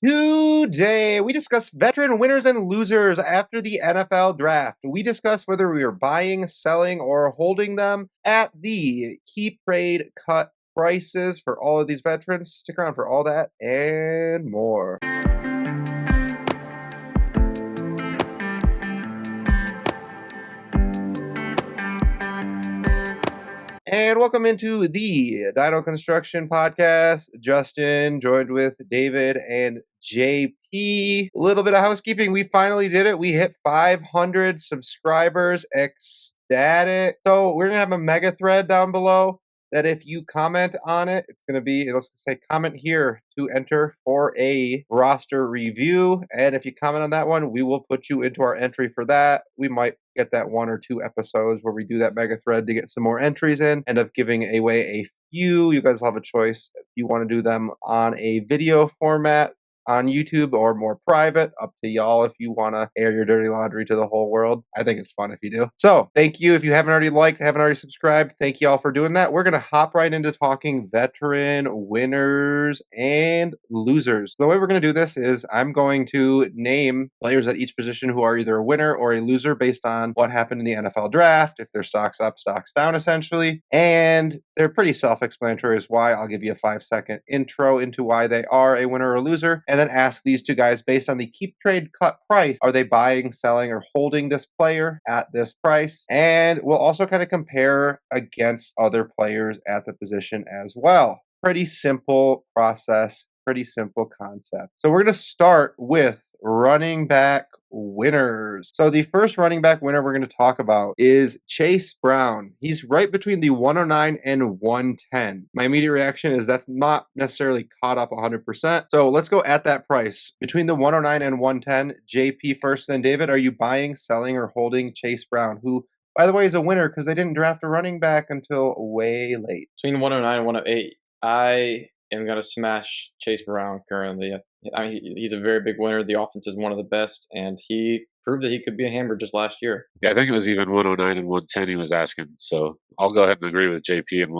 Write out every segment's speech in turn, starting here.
Today, we discuss veteran winners and losers after the NFL draft. We discuss whether we are buying, selling, or holding them at the keep, trade, cut prices for all of these veterans. Stick around for all that and more. And welcome into the Dyno Construction Podcast. Justin joined with David and JP. A little bit of housekeeping. We finally did it. We hit 500 subscribers. Ecstatic. So we're going to have a mega thread down below that if you comment on it, it'll say comment here to enter for a roster review. And if you comment on that one, we will put you into our entry for that. We might get that 1 or 2 episodes where we do that mega thread to get some more entries in, end up giving away a few. You guys will have a choice if you want to do them on a video format on YouTube or more private. Up to y'all if you want to air your dirty laundry to the whole world. I think it's fun if you do. So thank you. If you haven't already liked, haven't already subscribed, thank you all for doing that. We're going to hop right into talking veteran winners and losers. The way we're going to do this is I'm going to name players at each position who are either a winner or a loser based on what happened in the NFL draft, if their stock's up, stock's down, essentially. And they're pretty self-explanatory as why. I'll give you a 5-second intro into why they are a winner or loser, and then ask these two guys based on the keep, trade, cut price. Are they buying, selling, or holding this player at this price? And we'll also kind of compare against other players at the position as well. Pretty simple process, pretty simple concept. So we're going to start with running back winners. So the first running back winner we're going to talk about is Chase Brown. He's right between the 109 and 110. My immediate reaction is that's not necessarily caught up 100%. So let's go at that price. Between the 109 and 110, JP first, then David, are you buying, selling, or holding Chase Brown, who, by the way, is a winner because they didn't draft a running back until way late? Between 109 and 108, I am going to smash Chase Brown currently. I mean, he's a very big winner. The offense is one of the best, and he proved that he could be a hammer just last year. Yeah, I think it was even 109 and 110 he was asking. So I'll go ahead and agree with JP, and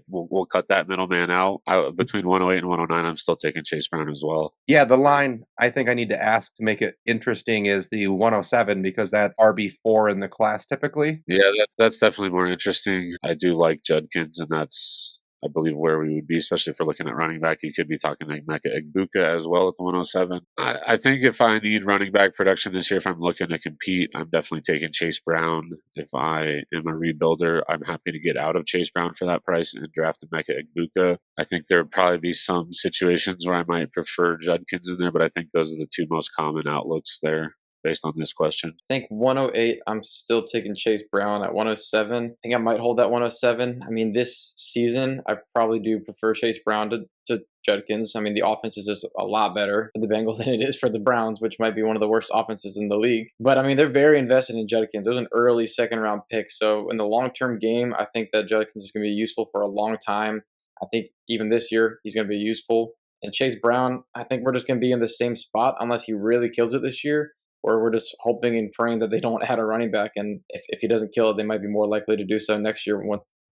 we'll cut that middleman out. Between 108 and 109, I'm still taking Chase Brown as well. Yeah, the line I think I need to ask to make it interesting is the 107 because that's RB4 in the class typically. Yeah, that's definitely more interesting. I do like Judkins, and that's, I believe, where we would be, especially if we're looking at running back. You could be talking like Mecca Egbuka as well at the 107. I think if I need running back production this year, if I'm looking to compete, I'm definitely taking Chase Brown. If I am a rebuilder, I'm happy to get out of Chase Brown for that price and draft a Mecca Egbuka. I think there would probably be some situations where I might prefer Judkins in there, but I think those are the two most common outlooks there based on this question. I think 108, I'm still taking Chase Brown. At 107, I think I might hold that 107. I mean, this season, I probably do prefer Chase Brown to Judkins. I mean, the offense is just a lot better for the Bengals than it is for the Browns, which might be one of the worst offenses in the league. But, I mean, they're very invested in Judkins. It was an early second-round pick. So, in the long-term game, I think that Judkins is going to be useful for a long time. I think even this year, he's going to be useful. And Chase Brown, I think we're just going to be in the same spot unless he really kills it this year, or we're just hoping and praying that they don't add a running back. And if he doesn't kill it, they might be more likely to do so next year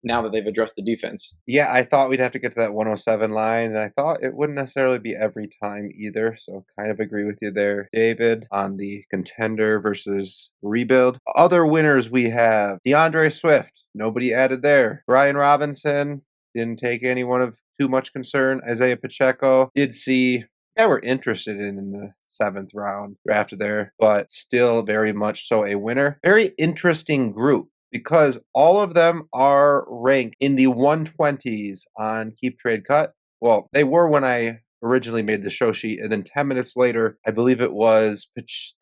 now that they've addressed the defense. Yeah, I thought we'd have to get to that 107 line, and I thought it wouldn't necessarily be every time either. So kind of agree with you there, David, on the contender versus rebuild. Other winners we have DeAndre Swift. Nobody added there. Brian Robinson didn't take anyone of too much concern. Isaiah Pacheco did see that we're interested in the 7th round drafted there, but still very much so a winner. Very interesting group because all of them are ranked in the 120s on keep, trade, cut. Well, they were when I originally made the show sheet, and then 10 minutes later, I believe it was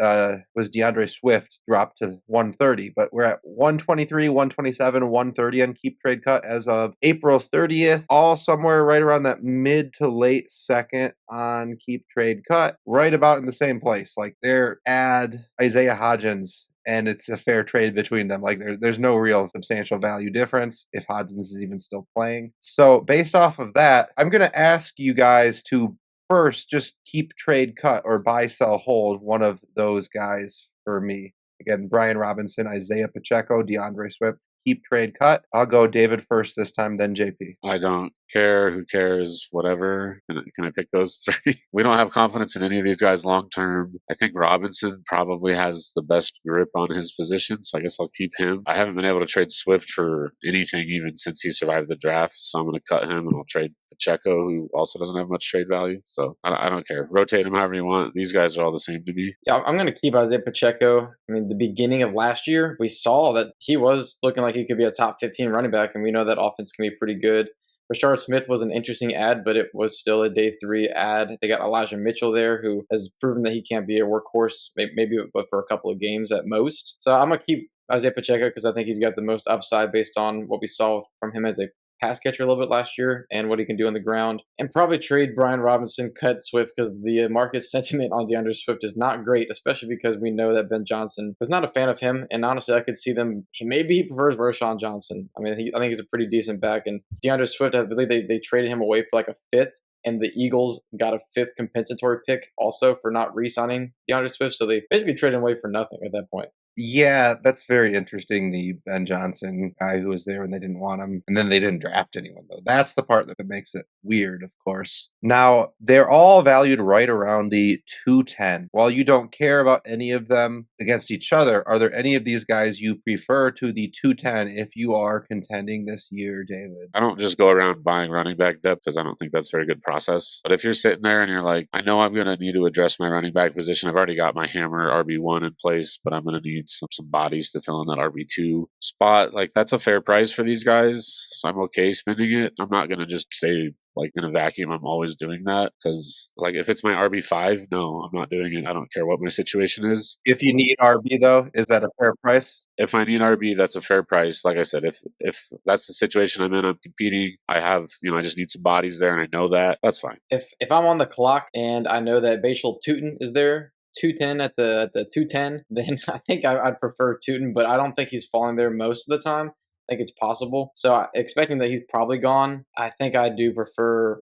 DeAndre Swift dropped to 130, but we're at 123, 127, 130 on keep, trade, cut as of April 30th, all somewhere right around that mid to late second on keep, trade, cut, right about in the same place. Like they're add Isaiah Hodgins, and it's a fair trade between them. Like there's no real substantial value difference if Hodgins is even still playing. So based off of that, I'm going to ask you guys to first just keep, trade, cut, or buy, sell, hold one of those guys for me. Again, Brian Robinson, Isaiah Pacheco, DeAndre Swift. keep, trade, cut. I'll go David first this time, then JP. I don't care. Who cares? Whatever. Can I pick those three? We don't have confidence in any of these guys long term. I think Robinson probably has the best grip on his position, so I guess I'll keep him. I haven't been able to trade Swift for anything even since he survived the draft, so I'm going to cut him and I'll trade Pacheco, who also doesn't have much trade value. So I don't care. Rotate him however you want. These guys are all the same to me. Yeah, I'm going to keep Isaiah Pacheco. I mean, the beginning of last year, we saw that he was looking like he could be a top 15 running back, and we know that offense can be pretty good. Rashard Smith was an interesting ad, but it was still a day 3 ad. They got Elijah Mitchell there, who has proven that he can't be a workhorse, maybe but for a couple of games at most. So I'm going to keep Isaiah Pacheco because I think he's got the most upside based on what we saw from him as a pass catcher a little bit last year and what he can do on the ground. And probably trade Brian Robinson, cut Swift, because the market sentiment on DeAndre Swift is not great, especially because we know that Ben Johnson was not a fan of him. And honestly, I could see them, maybe he prefers Vershawn Johnson. I mean, I think he's a pretty decent back. And DeAndre Swift, I believe they traded him away for like a 5th. And the Eagles got a 5th compensatory pick also for not re-signing DeAndre Swift. So they basically traded him away for nothing at that point. Yeah, that's very interesting. The Ben Johnson guy who was there when they didn't want him, and then they didn't draft anyone, though. That's the part that makes it weird, of course. Now, they're all valued right around the 210. While you don't care about any of them against each other, are there any of these guys you prefer to the 210 if you are contending this year, David? I don't just go around buying running back depth because I don't think that's a very good process. But if you're sitting there and you're like, I know I'm going to need to address my running back position. I've already got my hammer RB1 in place, but I'm going to need some bodies to fill in that RB2 spot. Like, that's a fair price for these guys, so I'm okay spending it. I'm not going to just say, like, in a vacuum, I'm always doing that, because, like, if it's my RB5, no, I'm not doing it. I don't care what my situation is. If you need RB, though, is that a fair price? If I need RB, that's a fair price. Like I said, if that's the situation I'm in, I'm competing, I have, I just need some bodies there, and I know that, that's fine. If I'm on the clock and I know that Bashal Tootin is there, 210 at the 210, then I think I'd prefer Tootin, but I don't think he's falling there most of the time. I think it's possible. So expecting that he's probably gone, I think I do prefer,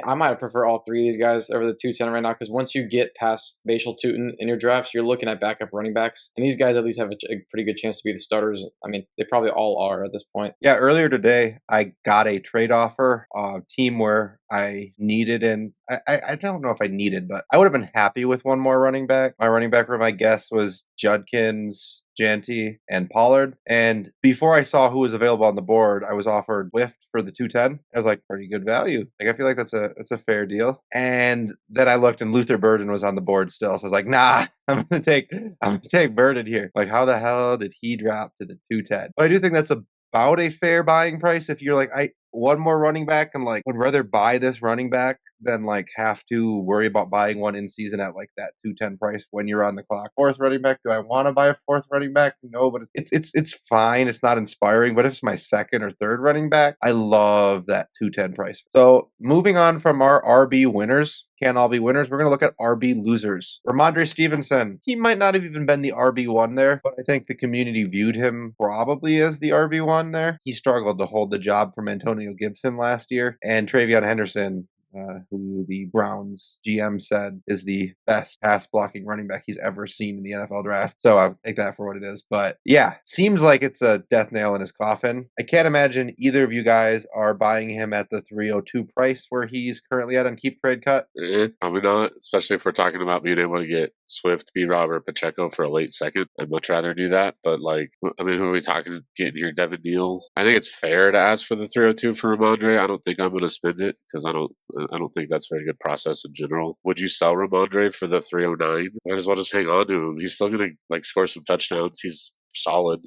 I might prefer all 3 of these guys over the 210 right now, because once you get past Bashal Tootin in your drafts, you're looking at backup running backs. And these guys at least have a pretty good chance to be the starters. I mean, they probably all are at this point. Yeah, earlier today, I got a trade offer, team where I needed, and I don't know if I needed, but I would have been happy with one more running back. My running back room, I guess, was Judkins, Janty, and Pollard. And before I saw who was available on the board, I was offered Swift for the 210. I was like, pretty good value. Like, I feel like that's a fair deal. And then I looked, and Luther Burden was on the board still. So I was like, nah, I'm gonna take Burden here. Like, how the hell did he drop to the 210? But I do think that's about a fair buying price if you're like, one more running back and like would rather buy this running back than like have to worry about buying one in season at like that 210 price when you're on the clock. 4th running back, do I want to buy a 4th running back? No, but it's fine. It's not inspiring, but if it's my 2nd or 3rd running back, I love that 210 price. So moving on from our RB winners, can't all be winners. We're going to look at RB losers. Ramondre Stevenson, he might not have even been the RB1 there, but I think the community viewed him probably as the RB1 there. He struggled to hold the job from Antonio Gibson last year, and Travion Henderson, who the Browns GM said is the best pass blocking running back he's ever seen in the NFL draft. So I'll take that for what it is. But yeah, seems like it's a death nail in his coffin. I can't imagine either of you guys are buying him at the 302 price where he's currently at on keep, trade, cut. Probably not, especially if we're talking about being able to get Swift, B-Rob, or Pacheco for a late 2nd. I'd much rather do that. But, like, I mean, who are we talking getting here? Devin Neal. I think it's fair to ask for the 302 for Ramondre. I don't think I'm going to spend it because I don't think that's a very good process in general. Would you sell Ramondre for the 309? Might as well just hang on to him. He's still going to like score some touchdowns. He's solid,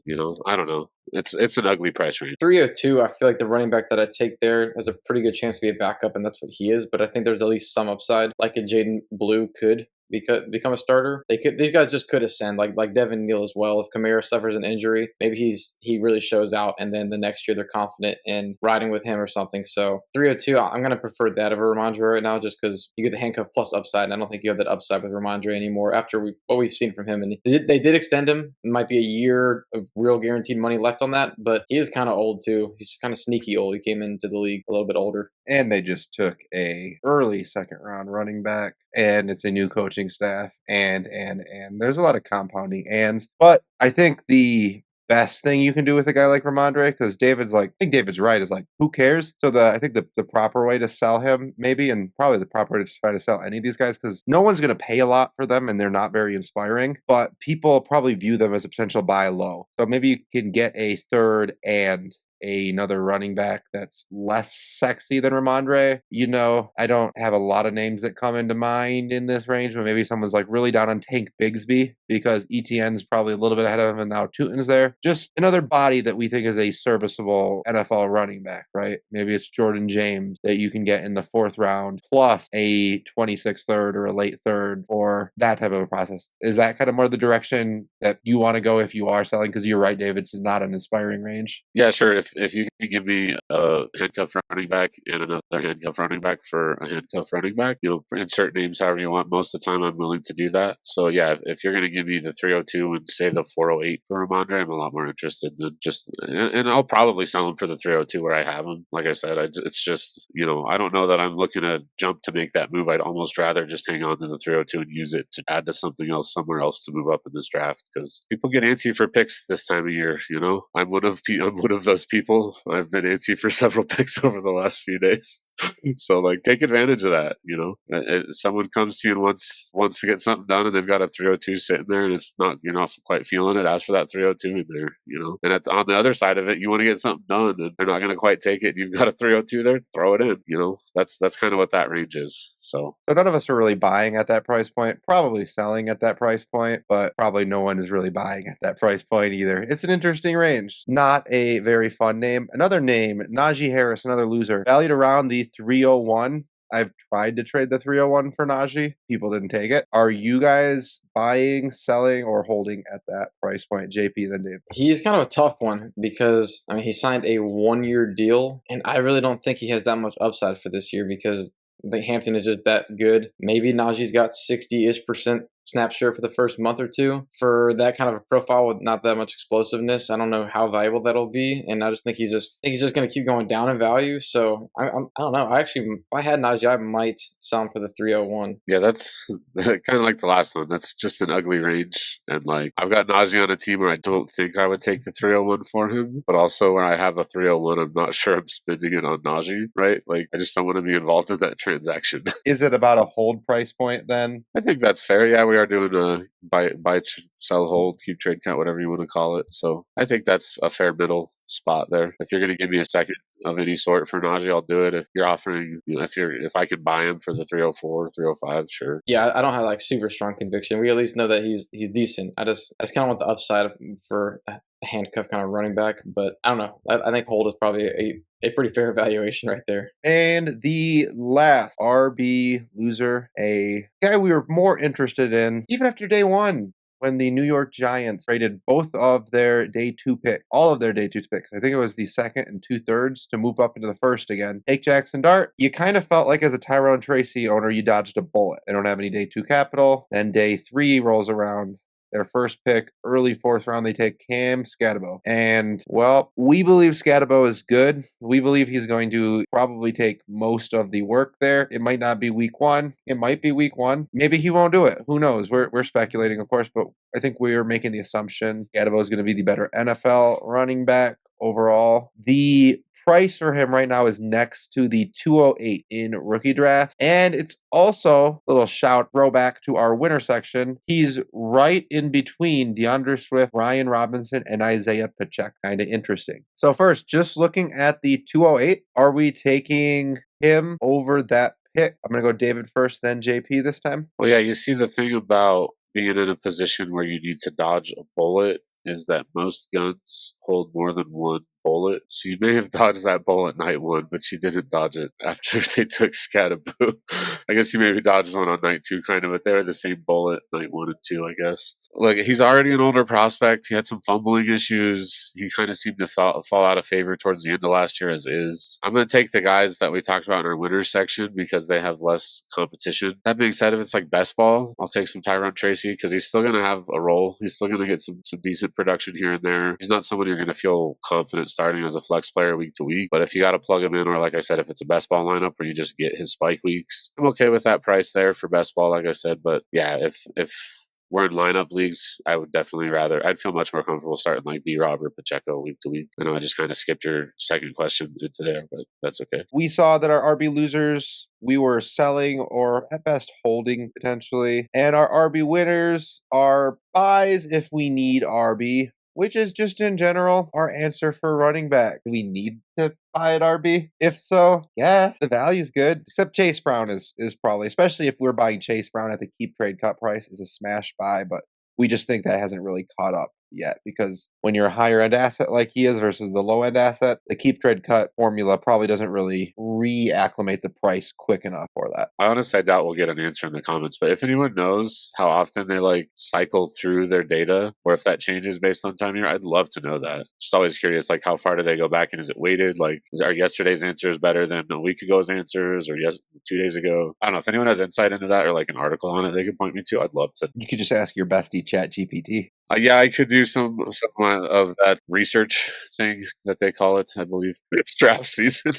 I don't know. It's an ugly price range. 302, I feel like the running back that I take there has a pretty good chance to be a backup, and that's what he is. But I think there's at least some upside, like a Jaden Blue could become a starter. These guys just could ascend, like Devin Neal as well. If Kamara suffers an injury, maybe he really shows out, and then the next year they're confident in riding with him or something. So 302, I'm going to prefer that over Ramondre right now, just because you get the handcuff plus upside, and I don't think you have that upside with Ramondre anymore after what we've seen from him. And they did extend him. It might be a year of real guaranteed money left on that, but he is kind of old too. He's just kind of sneaky old. He came into the league a little bit older. And they just took a early 2nd round running back, and it's a new coaching staff, and there's a lot of compounding ands. But I think the best thing you can do with a guy like Ramondre, because David's like, I think David's right, is like, who cares? So I think the proper way to sell him, maybe, and probably the proper way to try to sell any of these guys, because no one's going to pay a lot for them and they're not very inspiring, but people probably view them as a potential buy low. So maybe you can get a third and another running back that's less sexy than Ramondre. I don't have a lot of names that come into mind in this range, but maybe someone's like really down on Tank Bigsby because ETN's probably a little bit ahead of him and now Tootin's there. Just another body that we think is a serviceable NFL running back, right? Maybe it's Jordan James that you can get in the 4th round plus a 26th third or a late third or that type of a process. Is that kind of more the direction that you want to go if you are selling? Because you're right, David, it's not an inspiring range. Yeah, sure. If you can give me a handcuff running back and another handcuff running back for a handcuff running back, insert names however you want. Most of the time, I'm willing to do that. So yeah, if you're going to give me the 302 and say the 408 for Ramondre, I'm a lot more interested than and I'll probably sell him for the 302 where I have him. Like I said, it's just I don't know that I'm looking to jump to make that move. I'd almost rather just hang on to the 302 and use it to add to something else somewhere else to move up in this draft because people get antsy for picks this time of year. I'm one of those people. I've been antsy for several picks over the last few days. So take advantage of that. Someone comes to you and wants to get something done and they've got a 302 sitting there and you're not quite feeling it. Ask for that 302 in there, and on the other side of it, you want to get something done and they're not going to quite take it. You've got a 302 there, throw it in, that's kind of what that range is. So none of us are really buying at that price point, probably selling at that price point, but probably no one is really buying at that price point either. It's an interesting range. Not a very fun name. Another name, Najee Harris, another loser, valued around the 301. I've tried to trade the 301 for Najee. People didn't take it. Are you guys buying, selling, or holding at that price point? JP, then Dave. He's kind of a tough one because, he signed a 1-year deal, and I really don't think he has that much upside for this year because I think Hampton is just that good. Maybe Najee's got 60-ish% snap share for the first month or two. For that kind of a profile with not that much explosiveness, I don't know how valuable that'll be. And I just think he's just going to keep going down in value. So I don't know. If I had Najee, I might sell him for the 301. Yeah, that's kind of like the last one. That's just an ugly range. And I've got Najee on a team where I don't think I would take the 301 for him, but also when I have a 301, I'm not sure I'm spending it on Najee, right? I just don't want to be involved in that transaction. Is it about a hold price point then? I think that's fair. Yeah, we are doing a buy, sell, hold, keep, trade, count, whatever you want to call it. So I think that's a fair middle spot there. If you're going to give me a second of any sort for Najee, I'll do it. If you're offering, if I could buy him for the 304, 305, sure. Yeah, I don't have super strong conviction. We at least know that he's decent. I just kind of want the upside for a handcuff kind of running back, but I don't know. I think hold is probably a pretty fair valuation right there. And the last RB loser, a guy we were more interested in even after day one, when the New York Giants traded both of their day 2 picks, all of their day 2 picks. I think it was the 2nd and 2/3 to move up into the 1st again. Take Jackson Dart. You kind of felt like as a Tyrone Tracy owner, you dodged a bullet. They don't have any day 2 capital. Then day 3 rolls around. Their first pick, early 4th round, they take Cam Scatabo. And, well, we believe Scatabo is good. We believe he's going to probably take most of the work there. It might not be week 1. It might be week 1. Maybe he won't do it. Who knows? We're speculating, of course, but I think we're making the assumption Scatabo is going to be the better NFL running back overall. The price for him right now is next to the 208 in rookie draft. And it's also a little shout throwback to our winner section. He's right in between DeAndre Swift, Ryan Robinson, and Isaiah Pacheco. Kind of interesting. So first, just looking at the 208, are we taking him over that pick? I'm going to go David first, then JP this time. Well, yeah, you see the thing about being in a position where you need to dodge a bullet is that most guns hold more than one bullet. So you may have dodged that bullet night 1, but you didn't dodge it after they took Scattaboo. I guess you maybe dodged one on night 2 kind of, but they were the same bullet night 1 and 2, I guess. He's already an older prospect. He had some fumbling issues. He kind of seemed to fall out of favor towards the end of last year as is. I'm going to take the guys that we talked about in our winners section because they have less competition. That being said, if it's like best ball, I'll take some Tyrone Tracy because he's still going to have a role. He's still going to get some decent production here and there. He's not someone you're going to feel confident starting as a flex player week to week. But if you got to plug him in, or like I said, if it's a best ball lineup where you just get his spike weeks, I'm okay with that price there for best ball, like I said. But yeah, if we're in lineup leagues, I would definitely I'd feel much more comfortable starting like B-Rob or Pacheco week to week. I know I just kind of skipped your second question into there, but that's okay. We saw that our RB losers, we were selling or at best holding potentially. And our RB winners are buys if we need RB, which is just in general our answer for running back. Do we need to buy at RB? If so, yes, the value's good. Except Chase Brown is probably, especially if we're buying Chase Brown at the keep trade cut price, is a smash buy, but we just think that hasn't really caught up yet, because when you're a higher end asset like he is versus the low end asset, the keep trade cut formula probably doesn't really reacclimate the price quick enough for that. I honestly, I doubt we'll get an answer in the comments, but if anyone knows how often they like cycle through their data or if that changes based on time of year, I'd love to know that. Just always curious, like how far do they go back and is it weighted? Like are yesterday's answers better than a week ago's answers or 2 days ago? I don't know if anyone has insight into that or like an article on it they could point me to. I'd love to. You could just ask your bestie Chat GPT. Yeah, I could do some of that research thing that they call it. I believe it's draft season.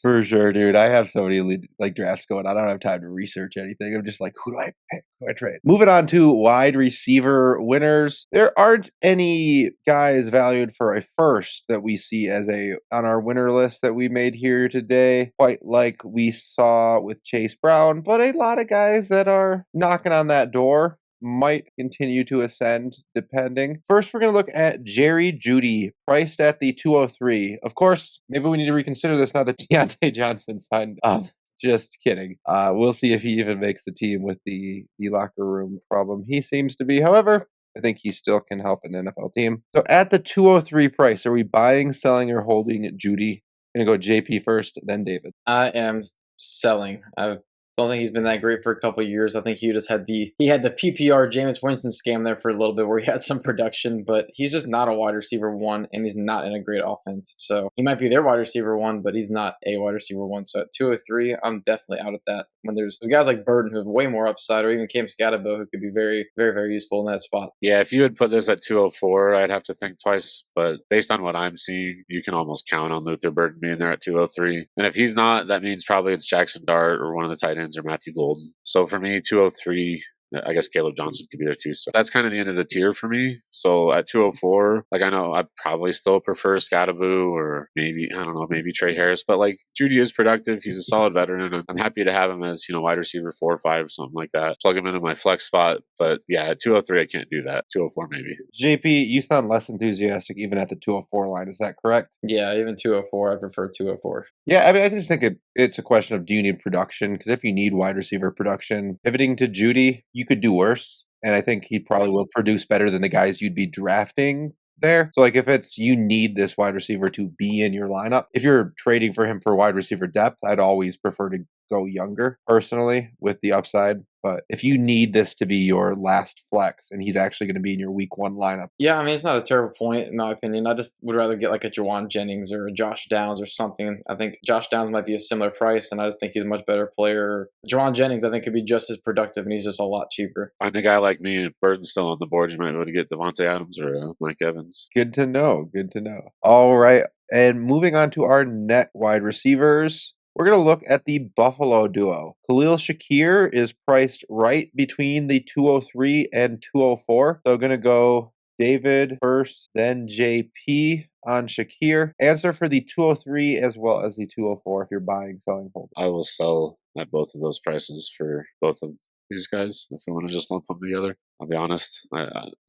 For sure, dude. I have so many like drafts going on. I don't have time to research anything. I'm just like, who do I pick? Who do I trade? Moving on to wide receiver winners. There aren't any guys valued for a first that we see as on our winner list that we made here today, quite like we saw with Chase Brown, but a lot of guys that are knocking on that door might continue to ascend depending. First, we're going to look at Jerry Jeudy, priced at the 203. Of course, maybe we need to reconsider this now that Deontay Johnson signed up. Just kidding. We'll see if he even makes the team with the locker room problem he seems to be. However, I think he still can help an NFL team. So at the 203 price, are we buying, selling, or holding Jeudy? I'm going to go JP first, then David. I am selling. I don't think he's been that great for a couple of years. I think he just had the PPR Jameis Winston scam there for a little bit where he had some production, but he's just not a wide receiver one, and he's not in a great offense. So he might be their wide receiver one, but he's not a wide receiver one. So at 203, I'm definitely out of that. When there's guys like Burden who have way more upside, or even Cam Scatterbo who could be very, very, very useful in that spot. Yeah, if you had put this at 204, I'd have to think twice. But based on what I'm seeing, you can almost count on Luther Burden being there at 203. And if he's not, that means probably it's Jackson Dart or one of the tight ends or Matthew Golden. So for me, 203, I guess Caleb Johnson could be there too. So that's kind of the end of the tier for me. So at 204, like I know I'd probably still prefer Scatterbo or maybe, I don't know, maybe Trey Harris. But like Jeudy is productive. He's a solid veteran. And I'm happy to have him as, wide receiver 4 or 5, something like that. Plug him into my flex spot. But yeah, at 203, I can't do that. 204 maybe. JP, you sound less enthusiastic even at the 204 line. Is that correct? Yeah, even 204. I prefer 204. Yeah, I mean, I just think it's a question of, do you need production? Because if you need wide receiver production, pivoting to Jeudy, you could do worse. And I think he probably will produce better than the guys you'd be drafting there. So, like, if it's you need this wide receiver to be in your lineup, if you're trading for him for wide receiver depth, I'd always prefer to go younger personally with the upside. But if you need this to be your last flex and he's actually going to be in your week 1 lineup. Yeah, I mean, it's not a terrible point in my opinion. I just would rather get like a Jawan Jennings or a Josh Downs or something. I think Josh Downs might be a similar price, and I just think he's a much better player. Jawan Jennings, I think, could be just as productive, and he's just a lot cheaper. Find a guy like me and Burden's still on the board. You might be able to get Devontae Adams or Mike Evans. Good to know. Good to know. All right. And moving on to our net wide receivers. We're going to look at the Buffalo duo. Khalil Shakier is priced right between the 203 and 204. So going to go David first, then JP on Shakier. Answer for the 203 as well as the 204 if you're buying, selling, holding. I will sell at both of those prices for both of these guys if we want to just lump them together. I'll be honest.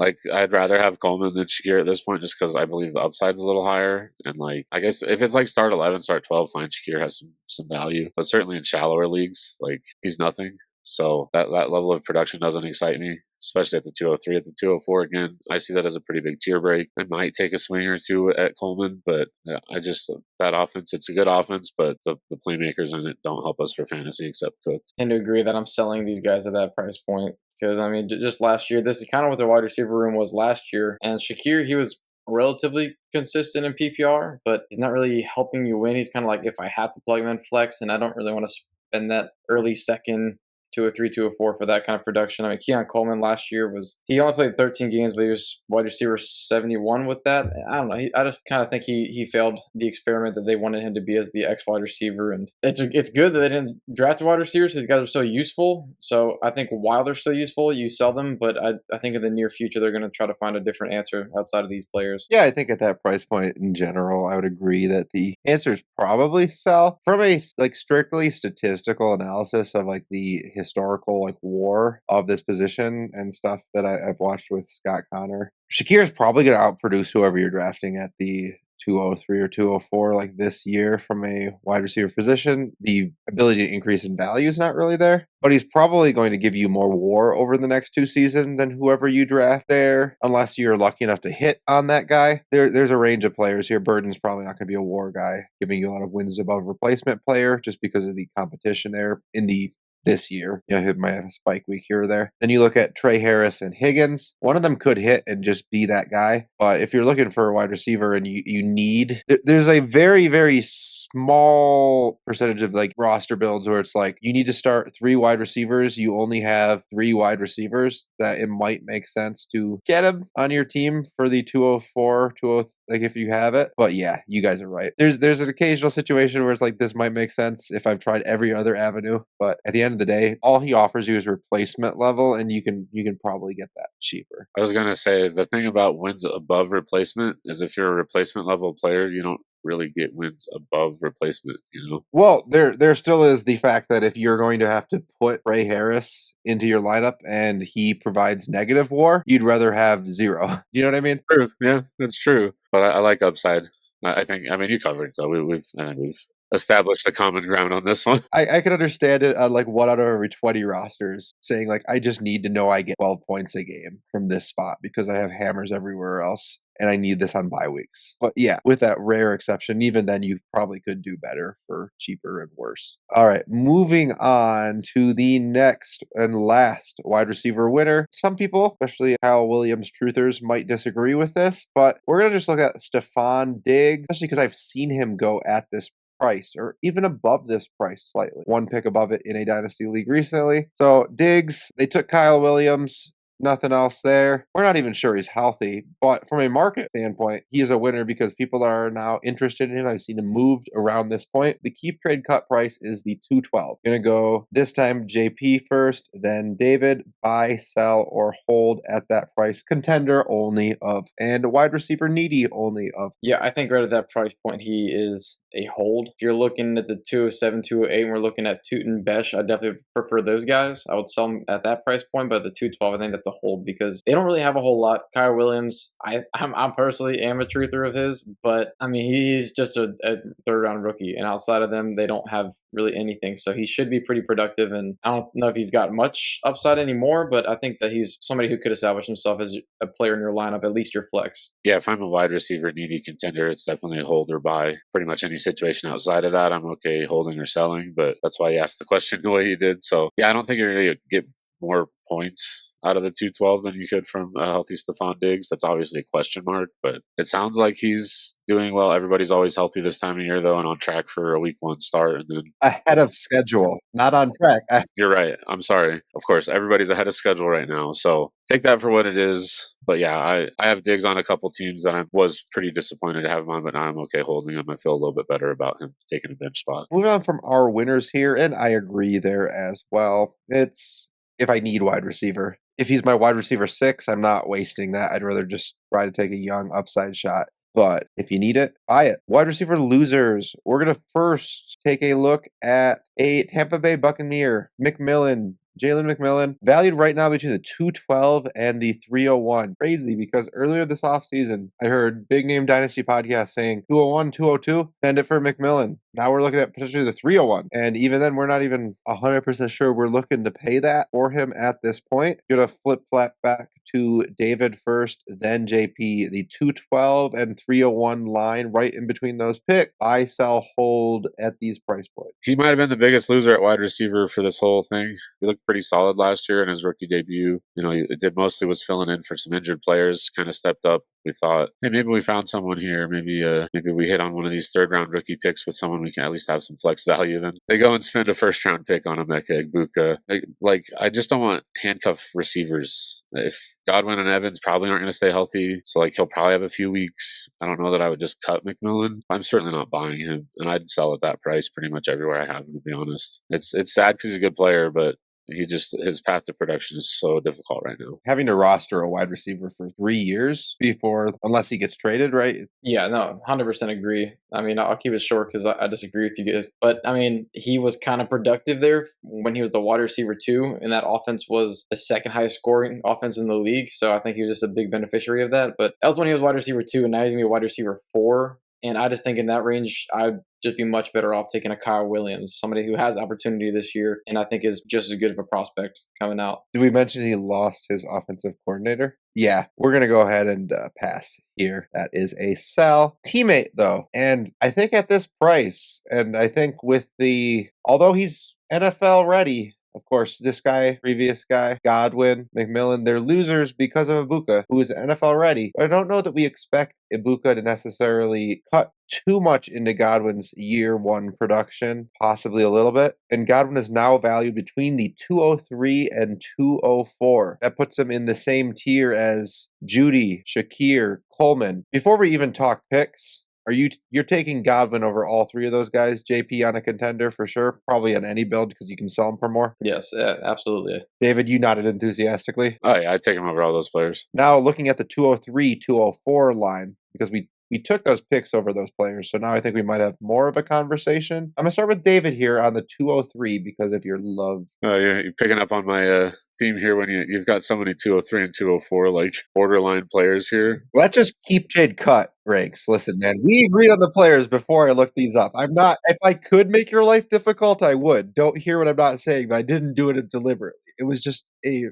I'd rather have Coleman than Shakier at this point just because I believe the upside's a little higher. And like, I guess if it's like start 11, start 12, fine, Shakier has some value. But certainly in shallower leagues, like he's nothing. So that level of production doesn't excite me, especially at the 203. At the 204, again, I see that as a pretty big tier break. I might take a swing or two at Coleman, but that offense, it's a good offense, but the playmakers in it don't help us for fantasy except Cook. I tend to agree that I'm selling these guys at that price point because, I mean, just last year, this is kind of what their wide receiver room was last year. And Shakier, he was relatively consistent in PPR, but he's not really helping you win. He's kind of like if I have to plug him in flex and I don't really want to spend that early second 203, 204 for that kind of production. I mean, Keon Coleman last year he only played 13 games, but he was wide receiver 71 with that. I don't know. I just kind of think he failed the experiment that they wanted him to be as the X wide receiver. And it's good that they didn't draft wide receivers. These guys are so useful. So I think while they're so useful, you sell them. But I think in the near future, they're going to try to find a different answer outside of these players. Yeah, I think at that price point in general, I would agree that the answer is probably sell. From a like strictly statistical analysis of like the historical like war of this position and stuff that I've watched with Scott Connor, Shakier is probably going to outproduce whoever you're drafting at the 203 or 204 like this year from a wide receiver position. The ability to increase in value is not really there, but he's probably going to give you more war over the next 2 seasons than whoever you draft there, unless you're lucky enough to hit on that guy. There's a range of players here. Burden's probably not going to be a war guy, giving you a lot of wins above replacement player just because of the competition there in the this year. You know, he might have a spike week here or there. Then you look at Trey Harris and Higgins. One of them could hit and just be that guy. But if you're looking for a wide receiver and you need, there's a very, very small percentage of like roster builds where it's like you need to start 3 wide receivers. You only have 3 wide receivers that it might make sense to get him on your team for the 204, 203, like if you have it. But yeah, you guys are right. There's an occasional situation where it's like this might make sense if I've tried every other avenue. But at the end of the day, all he offers you is replacement level, and you can probably get that cheaper. I was going to say the thing about wins above replacement is if you're a replacement level player, you don't really get wins above replacement, you know? Well, there still is the fact that if you're going to have to put Ray Harris into your lineup and he provides negative war, you'd rather have 0. You know what I mean? True. Yeah, that's true. But I like upside. I think, I mean, you covered it, though. We've established a common ground on this one. I can understand it on like 1 out of every 20 rosters saying like, I just need to know I get 12 points a game from this spot because I have hammers everywhere else and I need this on bye weeks. But yeah, with that rare exception, even then you probably could do better for cheaper and worse. All right, moving on to the next and last wide receiver winner. Some people, especially Kyle Williams truthers, might disagree with this, but we're going to just look at Stephon Diggs, especially because I've seen him go at this price or even above this price slightly. 1 pick above it in a dynasty league recently. So Diggs, they took Kyle Williams. Nothing else there. We're not even sure he's healthy, but from a market standpoint, he is a winner because people are now interested in him. I've seen him moved around this point. The keep trade cut price is the 212. Gonna go this time JP first, then David, buy, sell, or hold at that price. Contender only of, and wide receiver needy only of. Yeah, I think right at that price point, he is a hold. If you're looking at the 207, 208, and we're looking at Toot and Besh, I definitely prefer those guys. I would sell them at that price point, but at the 212, I think that's a hold because they don't really have a whole lot. Kyle Williams, I'm personally am a truther of his, but I mean, he's just a 3rd round rookie, and outside of them, they don't have really anything. So he should be pretty productive, and I don't know if he's got much upside anymore, but I think that he's somebody who could establish himself as a player in your lineup, at least your flex. Yeah, if I'm a wide receiver needy contender, it's definitely a hold or buy. Pretty much any situation outside of that, I'm okay holding or selling, but that's why you asked the question the way you did. So yeah, I don't think you're going to get more points out of the 212 than you could from a healthy Stephon Diggs. That's obviously a question mark, but it sounds like he's doing well. Everybody's always healthy this time of year, though, and on track for a week 1 start. And then Ahead of schedule, not on track. You're right. I'm sorry. Of course, everybody's ahead of schedule right now, so take that for what it is. But yeah, I have Diggs on a couple teams that I was pretty disappointed to have him on, but now I'm okay holding him. I feel a little bit better about him taking a bench spot. Moving on from our winners here, and I agree there as well. It's if I need wide receiver. If he's my wide receiver 6, I'm not wasting that. I'd rather just try to take a young upside shot. But if you need it, buy it. Wide receiver losers. We're going to first take a look at a Tampa Bay Buccaneer, Jalen McMillan, valued right now between the 212 and the 301. Crazy because earlier this offseason, I heard big name Dynasty podcast saying 201, 202, send it for McMillan. Now we're looking at potentially the 301. And even then, we're not even 100% sure we're looking to pay that for him at this point. Going to flip flat back to David first, then JP. The 212 and 301 line right in between those picks. Buy, sell, hold at these price points. He might have been the biggest loser at wide receiver for this whole thing. You look pretty solid last year in his rookie debut. He did mostly was filling in for some injured players, kind of stepped up. We thought, hey, maybe we found someone here. Maybe we hit on one of these third-round rookie picks with someone we can at least have some flex value. Then they go and spend a first-round pick on Emeka Egbuka. I just don't want handcuff receivers. If Godwin and Evans probably aren't going to stay healthy, so he'll probably have a few weeks. I don't know that I would just cut McMillan. I'm certainly not buying him, and I'd sell at that price pretty much everywhere I have him, to be honest. It's sad because he's a good player, but his path to production is so difficult right now. Having to roster a wide receiver for 3 years unless he gets traded, right? Yeah, no, 100% agree. I mean, I'll keep it short because I disagree with you guys. But I mean, he was kind of productive there when he was the wide receiver 2, and that offense was the second highest scoring offense in the league. So I think he was just a big beneficiary of that. But that was when he was wide receiver 2, and now he's going to be wide receiver 4. And I just think in that range, I'd just be much better off taking a Kyle Williams, somebody who has opportunity this year, and I think is just as good of a prospect coming out. Did we mention he lost his offensive coordinator? Yeah, we're going to go ahead and pass here. That is a sell. Teammate, though, and I think at this price, and I think although he's NFL ready, of course, this guy, previous guy, Godwin, McMillan, they're losers because of Ibuka, who is NFL ready. I don't know that we expect Ibuka to necessarily cut too much into Godwin's year 1 production, possibly a little bit. And Godwin is now valued between the 203 and 204. That puts him in the same tier as Judy, Shakier, Coleman. Before we even talk picks, you're taking Godwin over all 3 of those guys? JP on a contender for sure, probably on any build because you can sell them for more. Yes, absolutely. David, you nodded enthusiastically. Oh yeah, I'd take him over all those players. Now looking at the 203, 204 line, because we took those picks over those players, so now I think we might have more of a conversation. I'm gonna start with David here on the 203 because of your love. Oh yeah, you're picking up on my theme here when you've got so many 203 and 204 borderline players here. Let's just keep Jade cut ranks. Listen, man, we agreed on the players before I looked these up. If I could make your life difficult, I would. Don't hear what I'm not saying, but I didn't do it deliberately. It was just a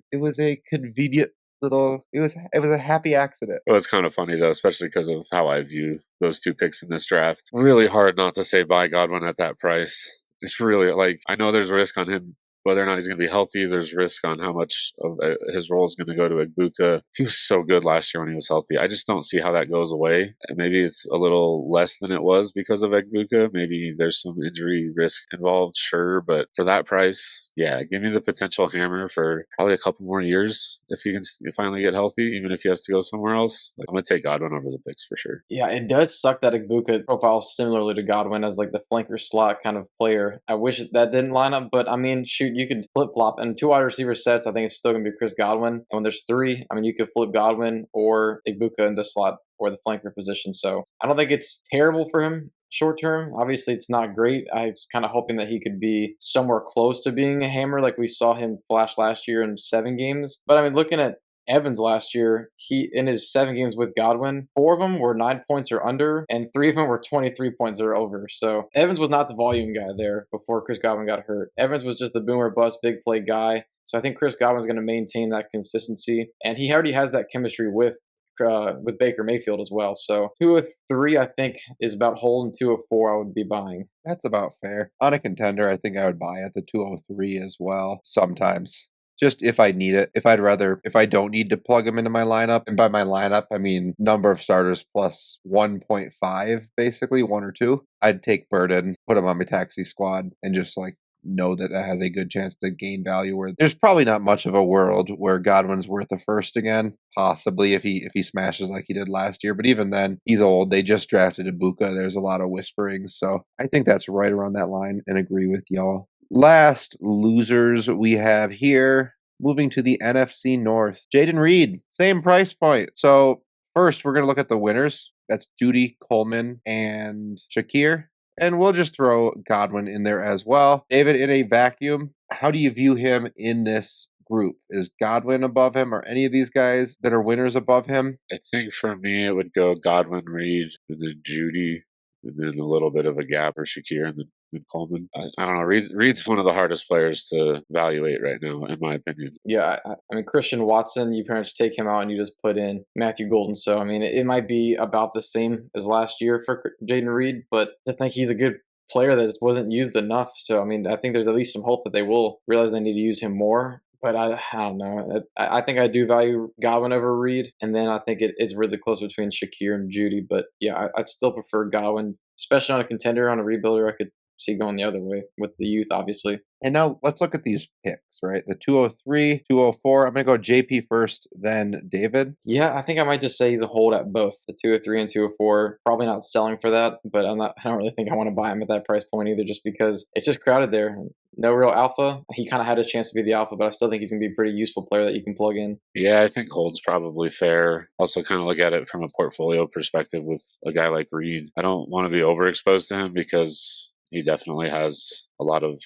convenient it was a happy accident. Well, it's kind of funny though, especially because of how I view those 2 picks in this draft. Really hard not to say buy Godwin at that price. It's really I know there's risk on him. Whether or not he's going to be healthy, there's risk on how much of his role is going to go to Egbuka. He was so good last year when he was healthy. I just don't see how that goes away. And maybe it's a little less than it was because of Egbuka. Maybe there's some injury risk involved, sure. But for that price, yeah, give me the potential hammer for probably a couple more years if he can finally get healthy, even if he has to go somewhere else. I'm going to take Godwin over the picks for sure. Yeah, it does suck that Egbuka profiles similarly to Godwin as the flanker slot kind of player. I wish that didn't line up, but I mean, shoot, you could flip-flop. And 2 wide receiver sets, I think it's still going to be Chris Godwin. And when there's 3, I mean, you could flip Godwin or Egbuka in the slot or the flanker position. So I don't think it's terrible for him short term. Obviously, it's not great. I was kind of hoping that he could be somewhere close to being a hammer like we saw him flash last year in 7 games. But I mean, looking at Evans last year, he in his 7 games with Godwin, 4 of them were 9 points or under, and 3 of them were 23 points or over. So Evans was not the volume guy there before Chris Godwin got hurt. Evans was just the boomer bust, big play guy. So I think Chris Godwin's going to maintain that consistency, and he already has that chemistry with Baker Mayfield as well. So 2 of 3, I think, is about hold, and 2 of 4 I would be buying. That's about fair. On a contender, I think I would buy at the 203 as well. Sometimes. Just if I need it. If I don't need to plug him into my lineup, and by my lineup, I mean number of starters plus 1.5, basically, 1 or 2, I'd take Burden, put him on my taxi squad, and just know that has a good chance to gain value. Where there's probably not much of a world where Godwin's worth a first again. Possibly if he smashes like he did last year, but even then, he's old. They just drafted Ibuka. There's a lot of whisperings, so I think that's right around that line, and agree with y'all. Last losers we have here, moving to the NFC North. Jaden Reed, same price point. So first, we're going to look at the winners. That's Judy, Coleman, and Shakier. And we'll just throw Godwin in there as well. David, in a vacuum, how do you view him in this group? Is Godwin above him, or any of these guys that are winners above him? I think for me, it would go Godwin, Reed, and then Judy, and then a little bit of a gap for Shakier, and then Coleman. I don't know. Reed's one of the hardest players to evaluate right now, in my opinion. Yeah, I mean, Christian Watson, you pretty much take him out and you just put in Matthew Golden. So, I mean, it might be about the same as last year for Jaden Reed, but I just think he's a good player that wasn't used enough. So I mean, I think there's at least some hope that they will realize they need to use him more. But I don't know. I think I do value Godwin over Reed, and then I think it's really close between Shakir and Judy. But yeah, I'd still prefer Godwin, especially on a contender. On a rebuilder, I could see going the other way with the youth, obviously. And now let's look at these picks, right? The 203, 204. I'm going to go JP first, then David. Yeah, I think I might just say he's a hold at both the 203 and 204. Probably not selling for that, but I don't really think I want to buy him at that price point either, just because it's just crowded there. No real alpha. He kind of had a chance to be the alpha, but I still think he's going to be a pretty useful player that you can plug in. Yeah, I think hold's probably fair. Also, kind of look at it from a portfolio perspective with a guy like Reed. I don't want to be overexposed to him because he definitely has a lot of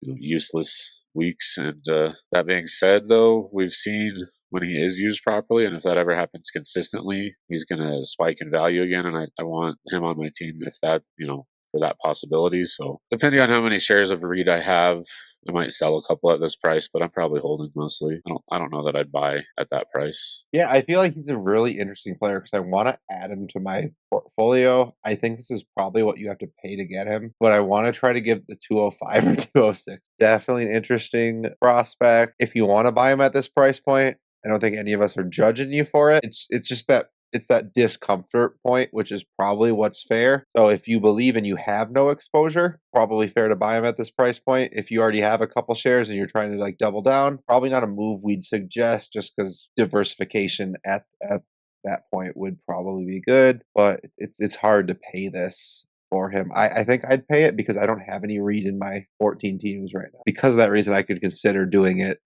useless weeks. And that being said, though, we've seen when he is used properly, and if that ever happens consistently, he's going to spike in value again. And I want him on my team if that, for that possibility. So depending on how many shares of Reed I have, I might sell a couple at this price, but I'm probably holding mostly. I don't know that I'd buy at that price. Yeah, I feel like he's a really interesting player because I want to add him to my portfolio. I think this is probably what you have to pay to get him, but I want to try to give the 205 or 206. Definitely an interesting prospect. If you want to buy him at this price point, I don't think any of us are judging you for it. It's just that it's that discomfort point, which is probably what's fair. So if you believe and you have no exposure, probably fair to buy them at this price point. If you already have a couple shares and you're trying to like double down, probably not a move we'd suggest just because diversification at that point would probably be good. But it's hard to pay this for him. I think I'd pay it because I don't have any Reed in my 14 teams right now. Because of that reason, I could consider doing it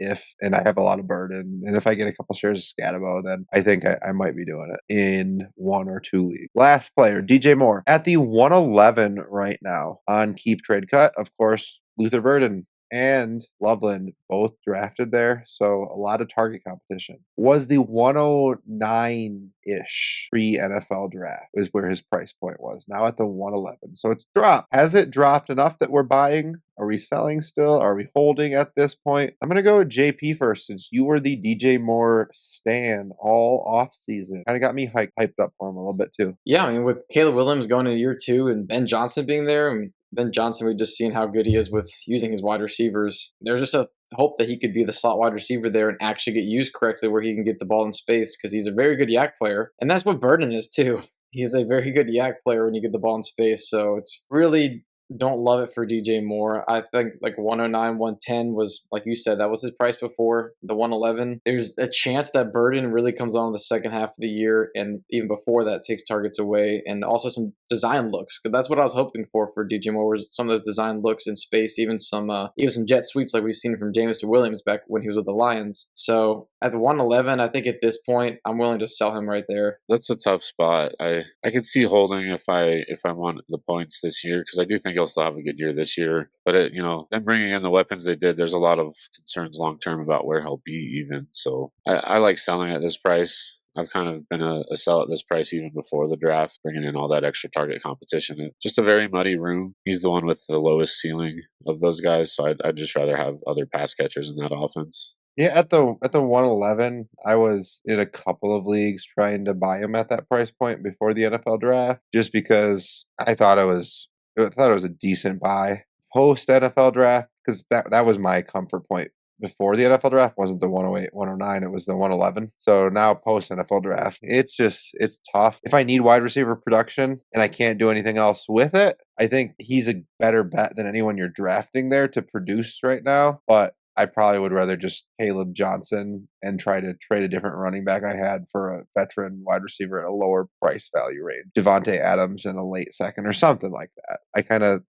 and I have a lot of burden. And if I get a couple shares of Scatabo, then I think I might be doing it in 1 or 2 leagues. Last player, DJ Moore, at the 111 right now on Keep Trade Cut. Of course, Luther Burden and Loveland both drafted there, so a lot of target competition. Was the 109-ish pre-NFL draft is where his price point was. Now at the 111. So it's dropped. Has it dropped enough that we're buying? Are we selling still? Are we holding at this point? I'm going to go with JP first since you were the DJ Moore stan all off season. Kind of got me hyped up for him a little bit too. Yeah, I mean, with Caleb Williams going into year 2 and Ben Johnson being there, I mean, Ben Johnson, we've just seen how good he is with using his wide receivers. There's just a hope that he could be the slot wide receiver there and actually get used correctly where he can get the ball in space because he's a very good yak player. And that's what Burden is too. He is a very good yak player when you get the ball in space. So it's really don't love it for DJ Moore. I think like 109, 110 was, like you said, that was his price before the 111. There's a chance that Burden really comes on in the second half of the year, and even before that takes targets away, and also some design looks. Because that's what I was hoping for DJ Moore was some of those design looks in space, even some jet sweeps like we've seen from Jameson Williams back when he was with the Lions. So at the 111, I think at this point I'm willing to sell him right there. That's a tough spot. I could see holding if I want the points this year because I do think he'll still have a good year this year. But them bringing in the weapons they did, there's a lot of concerns long term about where he'll be even. So I like selling at this price. I've kind of been a sell at this price even before the draft, bringing in all that extra target competition. It's just a very muddy room. He's the one with the lowest ceiling of those guys, so I'd just rather have other pass catchers in that offense. Yeah, at the 111, I was in a couple of leagues trying to buy him at that price point before the NFL draft, just because I thought it was a decent buy. Post NFL draft, because that was my comfort point before the NFL draft, wasn't the 108, 109, it was the 111. So now post NFL draft, it's tough. If I need wide receiver production and I can't do anything else with it, I think he's a better bet than anyone you're drafting there to produce right now. But I probably would rather just Caleb Johnson and try to trade a different running back I had for a veteran wide receiver at a lower price value range. Devontae Adams in a late second or something like that.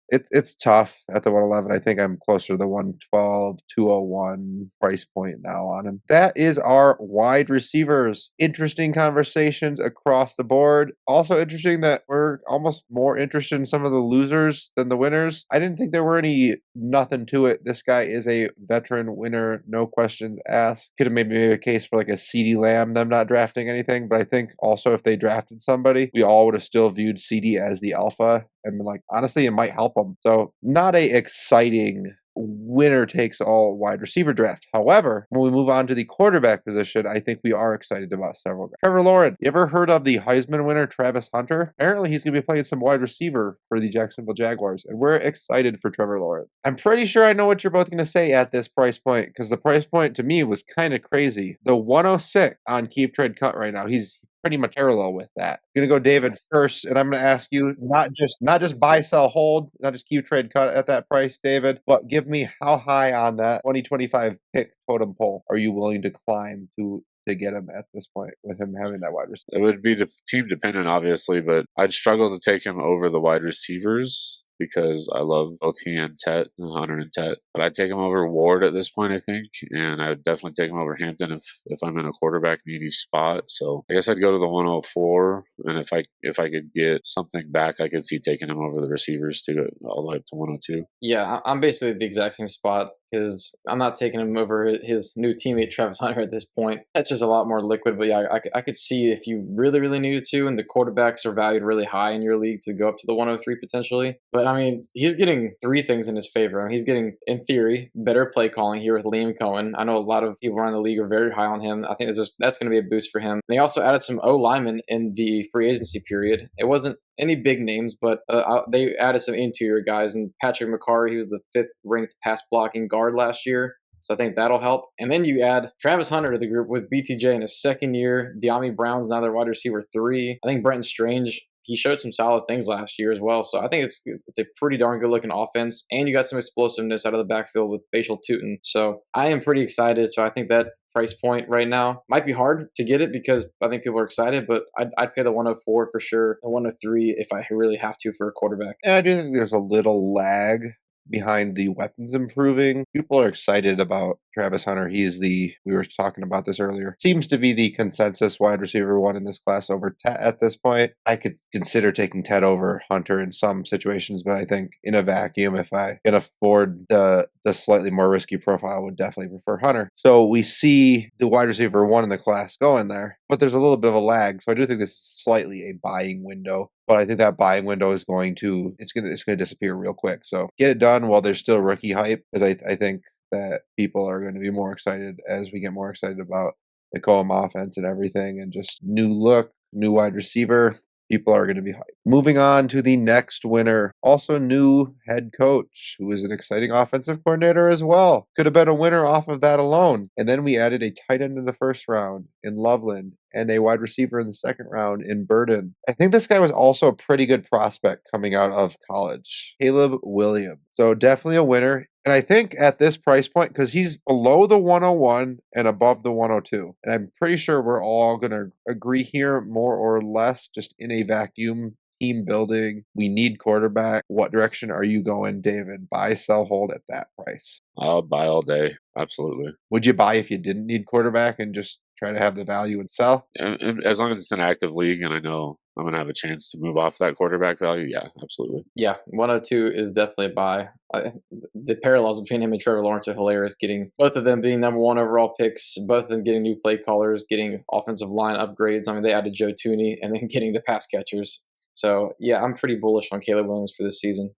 It's tough at the 111. I think I'm closer to the 112, 201 price point now on him. That is our wide receivers. Interesting conversations across the board. Also interesting that we're almost more interested in some of the losers than the winners. I didn't think there were any nothing to it. This guy is a veteran winner, no questions asked. Could have maybe made a case for like a CeeDee Lamb, them not drafting anything, but I think also if they drafted somebody, we all would have still viewed CeeDee as the alpha and been like, honestly, it might help them. So not a exciting winner takes all wide receiver draft. However, when we move on to the quarterback position, I think we are excited about several guys. Trevor Lawrence. You ever heard of the Heisman winner, Travis Hunter? Apparently, he's going to be playing some wide receiver for the Jacksonville Jaguars, and we're excited for Trevor Lawrence. I'm pretty sure I know what you're both going to say at this price point, because the price point to me was kind of crazy. The 106 on Keep Trade Cut right now, he's pretty much parallel with that. I'm gonna go David first, and I'm gonna ask you not just buy, sell, hold, not just keep, trade, cut at that price, David, but give me how high on that 2025 pick totem pole are you willing to climb to get him at this point with him having that wide receiver? It would be team dependent, obviously, but I'd struggle to take him over the wide receivers because I love both he and Hunter and Tet. But I'd take him over Ward at this point, I think, and I would definitely take him over Hampton if I'm in a quarterback needy spot. So I guess I'd go to the 104, and if I could get something back, I could see taking him over the receivers to go all the way up to 102. Yeah, I'm basically at the exact same spot because I'm not taking him over his new teammate Travis Hunter at this point. That's just a lot more liquid. But yeah, I could see if you really, really needed to, and the quarterbacks are valued really high in your league to go up to the 103 potentially. But I mean, he's getting three things in his favor. I mean, he's getting, in theory, better play calling here with Liam Cohen. I know a lot of people around the league are very high on him. I think that's going to be a boost for him. They also added some O linemen in the free agency period. It wasn't any big names, but they added some interior guys. And Patrick McCarry, he was the 5th ranked pass blocking guard last year. So I think that'll help. And then you add Travis Hunter to the group with BTJ in his second year. De'Ami Brown's now their wide receiver 3. I think Brenton Strange, he showed some solid things last year as well. So I think it's a pretty darn good looking offense. And you got some explosiveness out of the backfield with Facial Tootin. So I am pretty excited. So I think that price point right now might be hard to get it because I think people are excited, but I'd pay the 104 for sure, the 103 if I really have to for a quarterback. And I do think there's a little lag behind the weapons improving. People are excited about Travis Hunter. We were talking about this earlier, seems to be the consensus wide receiver 1 in this class over Tet at this point. I could consider taking Tet over Hunter in some situations, but I think in a vacuum, if I can afford the slightly more risky profile, I would definitely prefer Hunter. So we see the wide receiver 1 in the class going there, but there's a little bit of a lag. So I do think this is slightly a buying window. But I think that buying window is going to disappear real quick. So get it done while there's still rookie hype, because I think that people are going to be more excited as we get more excited about the Cohen offense and everything, and just new look, new wide receiver. People are going to be hyped. Moving on to the next winner, also new head coach, who is an exciting offensive coordinator as well. Could have been a winner off of that alone. And then we added a tight end in the first round in Loveland and a wide receiver in the second round in Burden. I think this guy was also a pretty good prospect coming out of college, Caleb Williams. So definitely a winner. And I think at this price point, because he's below the 101 and above the 102, and I'm pretty sure we're all going to agree here, more or less, just in a vacuum, team building, we need quarterback. What direction are you going, David? Buy, sell, hold at that price? I'll buy all day. Absolutely. Would you buy if you didn't need quarterback and just try to have the value and sell? And as long as it's an active league and I know I'm going to have a chance to move off that quarterback value, yeah, absolutely. Yeah, 102 is definitely a buy. The parallels between him and Trevor Lawrence are hilarious, getting both of them being number 1 overall picks, both of them getting new play callers, getting offensive line upgrades. I mean, they added Joe Tooney and then getting the pass catchers. So, yeah, I'm pretty bullish on Caleb Williams for this season.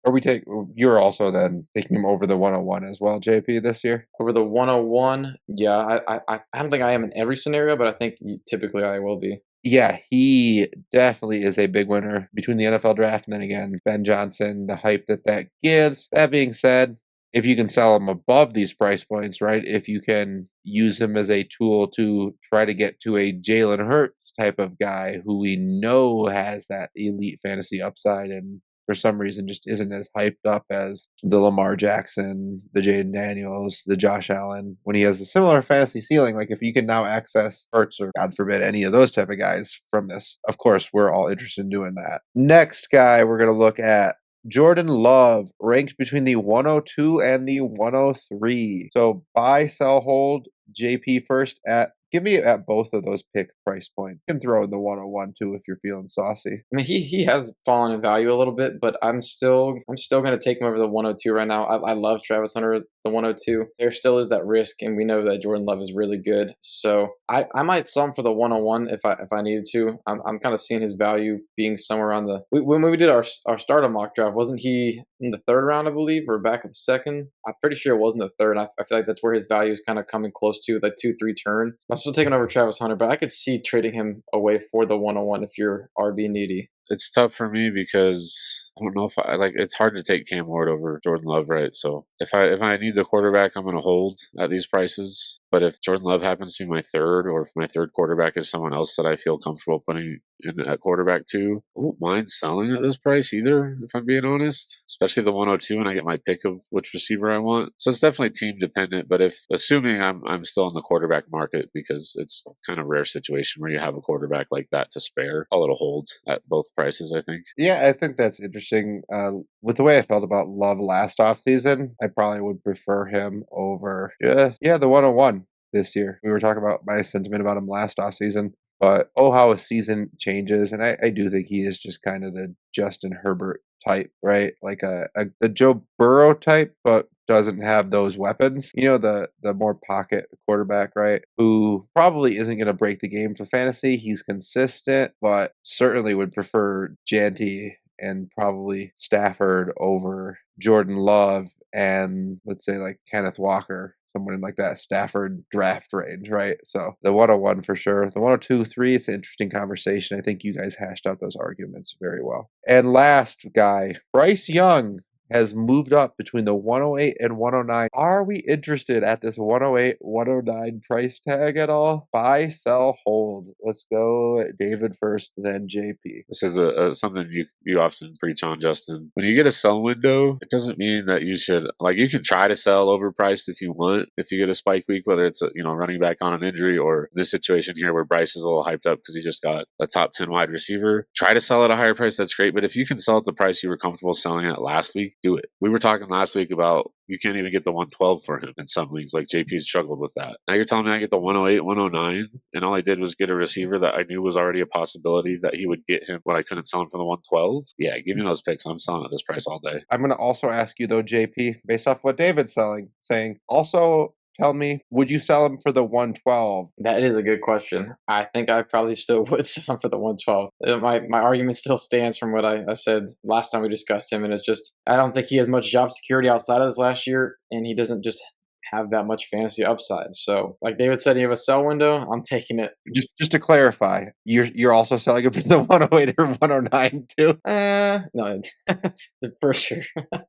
You're also then taking him over the 101 as well, JP, this year? Over the 101, yeah. I don't think I am in every scenario, but I think typically I will be. Yeah, he definitely is a big winner between the NFL draft and then again, Ben Johnson, the hype that gives. That being said, if you can sell him above these price points, right? If you can use him as a tool to try to get to a Jalen Hurts type of guy who we know has that elite fantasy upside and for some reason just isn't as hyped up as the Lamar Jackson, the Jaden Daniels, the Josh Allen, when he has a similar fantasy ceiling. Like if you can now access Hurts or God forbid any of those type of guys from this, of course, we're all interested in doing that. Next guy we're going to look at, Jordan Love, ranked between the 102 and the 103. So buy, sell, hold, JP first give me at both of those pick price points. You can throw in the 101 too if you're feeling saucy. I mean, he has fallen in value a little bit, but I'm still going to take him over the 102 right now. I love Travis Hunter at the 102. There still is that risk, and we know that Jordan Love is really good. So I might sell him for the 101 if I needed to. I'm kind of seeing his value being somewhere around when we did our starter mock draft, wasn't he in the third round, I believe, or back in the second. I'm pretty sure it wasn't the third. I feel like that's where his value is kind of coming close to, like 2-3 turn. I'm still taking over Travis Hunter, but I could see trading him away for the 101 if you're RB needy. It's tough for me because I don't know if I like. It's hard to take Cam Ward over Jordan Love, right? So if I need the quarterback, I'm going to hold at these prices. But if Jordan Love happens to be my third, or if my third quarterback is someone else that I feel comfortable putting in at quarterback too, I won't mind selling at this price either, if I'm being honest. Especially the 102, and I get my pick of which receiver I want. So it's definitely team dependent. But if assuming I'm still in the quarterback market, because it's kind of rare situation where you have a quarterback like that to spare, I'll let a hold at both prices, I think. Yeah, I think that's interesting. With the way I felt about Love last offseason, I probably would prefer him over the 101 this year. We were talking about my sentiment about him last offseason, but how a season changes, and I do think he is just kind of the Justin Herbert type, right? Like the Joe Burrow type, but doesn't have those weapons. The more pocket quarterback, right? Who probably isn't going to break the game for fantasy. He's consistent, but certainly would prefer Janty and probably Stafford over Jordan Love and let's say like Kenneth Walker, someone in like that Stafford draft range, right? So the 101 for sure. The 102, 3, it's an interesting conversation. I think you guys hashed out those arguments very well. And last guy, Bryce Young, has moved up between the 108 and 109. Are we interested at this 108, 109 price tag at all? Buy, sell, hold. Let's go David first, then JP. This is something you often preach on, Justin. When you get a sell window, it doesn't mean that you should, like, you can try to sell overpriced if you want. If you get a spike week, whether it's running back on an injury, or this situation here where Bryce is a little hyped up because he just got a top 10 wide receiver, try to sell at a higher price. That's great. But if you can sell at the price you were comfortable selling at last week, do it. We were talking last week about you can't even get the 112 for him in some leagues. Like JP struggled with that. Now you're telling me I get the 108, 109, and all I did was get a receiver that I knew was already a possibility that he would get him, but I couldn't sell him for the 112. Yeah, give me those picks. I'm selling at this price all day. I'm going to also ask you though, JP, based off what David's saying, also tell me, would you sell him for the 112? That is a good question. I think I probably still would sell him for the 112. My argument still stands from what I said last time we discussed him, and it's just I don't think he has much job security outside of this last year, and he doesn't just have that much fantasy upside. So, like David said, you have a sell window. I'm taking it. Just to clarify, you're also selling it for the 108 or 109 too? No, for sure.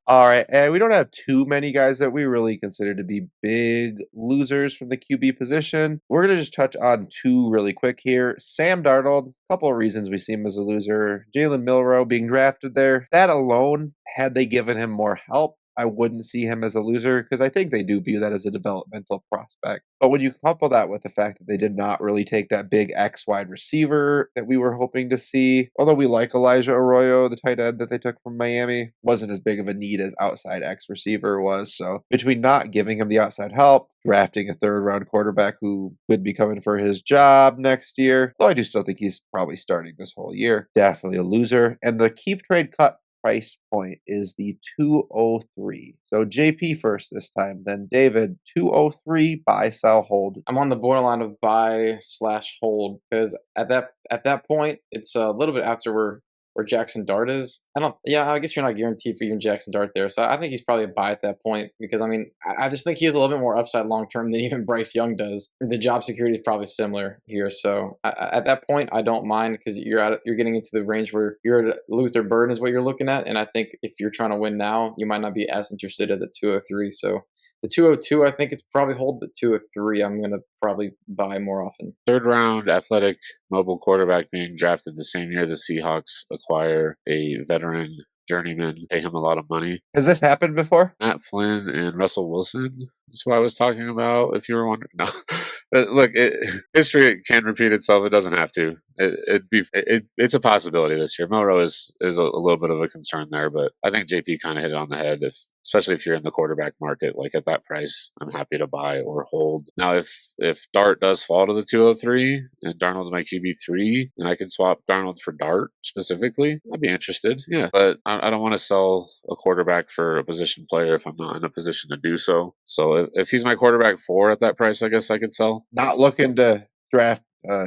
All right, and we don't have too many guys that we really consider to be big losers from the QB position. We're going to just touch on two really quick here. Sam Darnold, a couple of reasons we see him as a loser. Jalen Milroe being drafted there. That alone, had they given him more help, I wouldn't see him as a loser because I think they do view that as a developmental prospect. But when you couple that with the fact that they did not really take that big X wide receiver that we were hoping to see, although we like Elijah Arroyo, the tight end that they took from Miami, wasn't as big of a need as outside X receiver was. So between not giving him the outside help, drafting a third round quarterback who could be coming for his job next year, though I do still think he's probably starting this whole year, definitely a loser. And the keep trade cut price point is the 203. So JP first this time, then David. 203, buy, sell, hold. I'm on the borderline of buy/hold because at that point it's a little bit after where Jackson Dart is. I guess you're not guaranteed for even Jackson Dart there. So I think he's probably a buy at that point because I just think he has a little bit more upside long term than even Bryce Young does. The job security is probably similar here. So at that point, I don't mind because you're getting into the range where you're at Luther Burden is what you're looking at. And I think if you're trying to win now, you might not be as interested at the 203. So the 202, I think it's probably hold, but 203, I'm going to probably buy more often. Third round athletic mobile quarterback being drafted the same year the Seahawks acquire a veteran journeyman, pay him a lot of money. Has this happened before? Matt Flynn and Russell Wilson. That's what I was talking about, if you were wondering. No. But look, history can repeat itself. It doesn't have to. It's a possibility this year. Milroe is a little bit of a concern there, but I think JP kind of hit it on the head. Especially if you're in the quarterback market, like at that price, I'm happy to buy or hold. Now, if Dart does fall to the 203 and Darnold's my QB3, and I can swap Darnold for Dart specifically, I'd be interested. Yeah, but I don't want to sell a quarterback for a position player if I'm not in a position to do so. So if he's my quarterback 4 at that price, I guess I could sell. Not looking to draft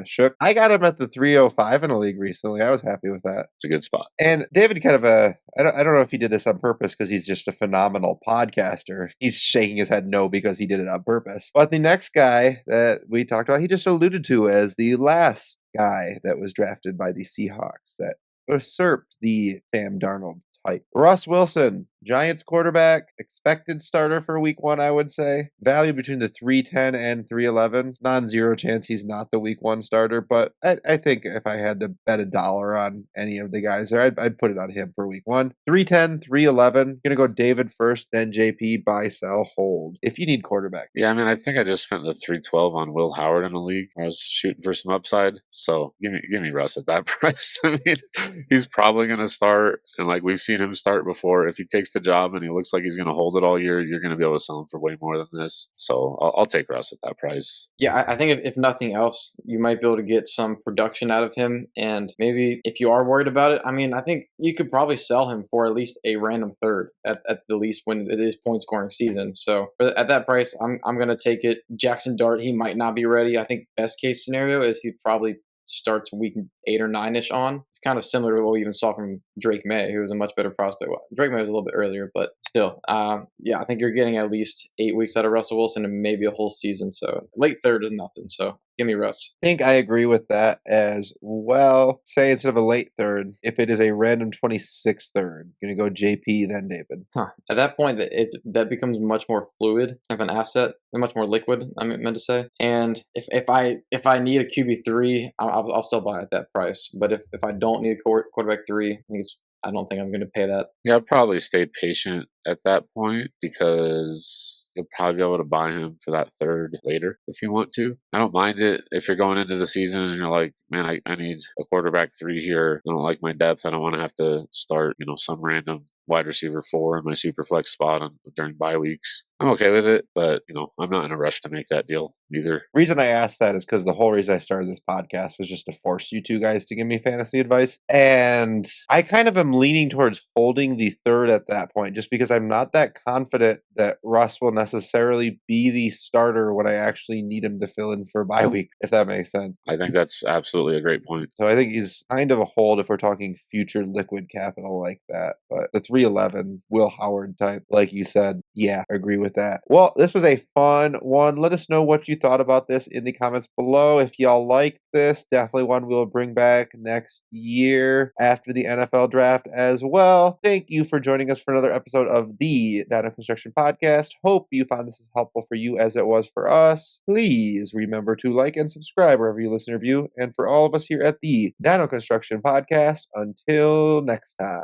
shook. I got him at the 305 in a league recently. I was happy with that. It's a good spot. And David kind of I don't know if he did this on purpose because he's just a phenomenal podcaster. He's shaking his head no because he did it on purpose. But the next guy that we talked about, he just alluded to as the last guy that was drafted by the Seahawks that usurped the Sam Darnold type. Russ Wilson, Giants quarterback, expected starter for week 1, I would say. Value between the 310 and 311. Non-zero chance he's not the week 1 starter, but I think if I had to bet $1 on any of the guys there, I'd put it on him for week 1. 310, 311. Gonna go David first, then JP, buy, sell, hold. If you need quarterback. Yeah, I mean, I think I just spent the 312 on Will Howard in a league. I was shooting for some upside, so give me Russ at that price. I mean, he's probably going to start, and like we've seen him start before. If he takes the job and he looks like he's going to hold it all year, you're going to be able to sell him for way more than this. So I'll take Russ at that price. Yeah, I think if nothing else, you might be able to get some production out of him. And maybe if you are worried about it, I mean, I think you could probably sell him for at least a random third at the least when it is point scoring season. So at that price, I'm going to take it. Jackson Dart, he might not be ready. I think best case scenario is he probably starts week 8 or 9-ish on. It's kind of similar to what we even saw from Drake May, who was a much better prospect. Well, Drake May was a little bit earlier, but still, yeah, I think you're getting at least 8 weeks out of Russell Wilson and maybe a whole season. So late third is nothing. So give me Russ. I think I agree with that as well. Say instead of a late third, if it is a random 26th third, going to go JP then David. At that point, that becomes much more fluid of an asset and much more liquid. I meant to say. And if I need a QB3, I'll still buy at that price. But if I don't need a quarterback 3, I don't think I'm going to pay that. Yeah, I'd probably stay patient at that point because you'll probably be able to buy him for that third later if you want to. I don't mind it if you're going into the season and you're like, man, I need a quarterback 3 here. I don't like my depth. I don't want to have to start, some random wide receiver 4 in my super flex spot during bye weeks. I'm okay with it, but I'm not in a rush to make that deal either. Reason I asked that is because the whole reason I started this podcast was just to force you two guys to give me fantasy advice. And I kind of am leaning towards holding the third at that point, just because I'm not that confident that Russ will necessarily be the starter when I actually need him to fill in for bye weeks, if that makes sense. I think that's absolutely a great point. So I think he's kind of a hold if we're talking future liquid capital like that. But the 311 Will Howard type, like you said, yeah, I agree with that. Well, this was a fun one. Let us know what you thought about this in the comments below. If y'all like this, definitely one we'll bring back next year after the NFL draft as well. Thank you for joining us for another episode of the Dyno Construction Podcast. Hope you found this as helpful for you as it was for us. Please remember to like and subscribe wherever you listen or view. And for all of us here at the Dyno Construction Podcast, until next time.